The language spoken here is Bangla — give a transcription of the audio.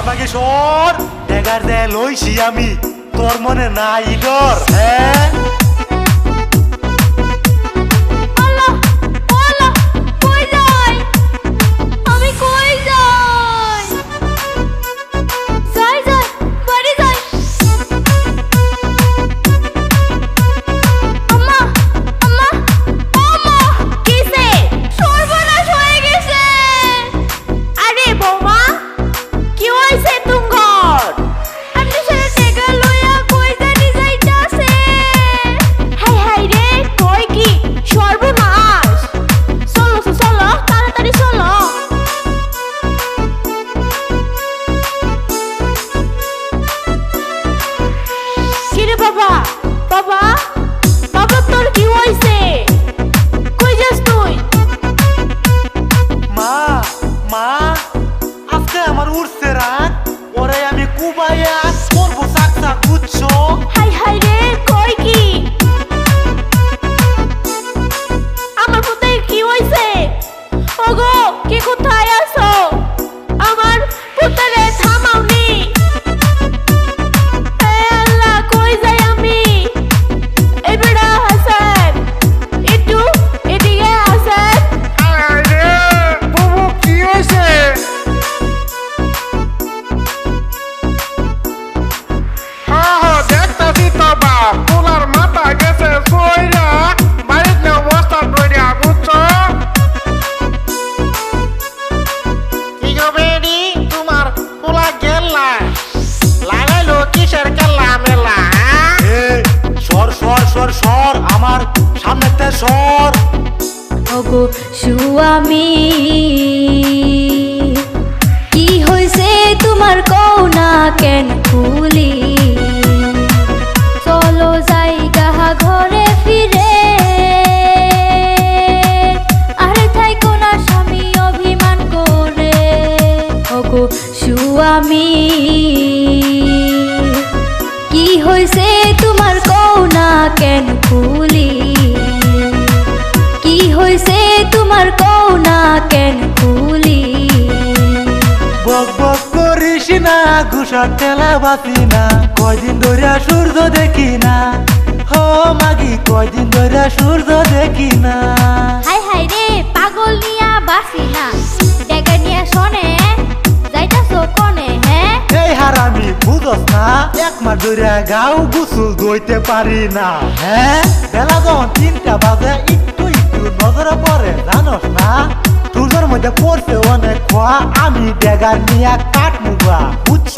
বাকি সর ডেগার দে লইছি আমি তোর মনে নাই ডর হ্যাঁ আমার সামনেতে সর ওগো সুয়ামী কি হইছে তোমার কও না কেন ফুলি চলো যাই গাহা ঘরে ফিরে আরে থাইকো না স্বামী অভিমান করে ওগো সুয়ামী কি হইছে তোমার কও না কেন ফুলি কি হইছে তোমার কও না কেন ফুলি বক বক করিস না ঘুষার ঠেলা বাসি না কয়দিন ধরে সূর্য দেখি না হো মাগি কয়দিন ধরে সূর্য দেখি না হাই হাই রে পাগল নিয়া বাসি না ডেগা নিয়া শোনে যাইতাছো কোনে হ্যাঁ এই হারামি বুঝস না এক মাস ধরে গাও গোসল ধুইতে পারি না হ্যাঁ বেলা যখন 3টা বাজে একটু একটু নজরে পড়ে জানোস না সূর্যের মধ্যে পড়ছে অনেক খোয়া আমি ডেগার নিয়ে কাট মুগা বুঝছ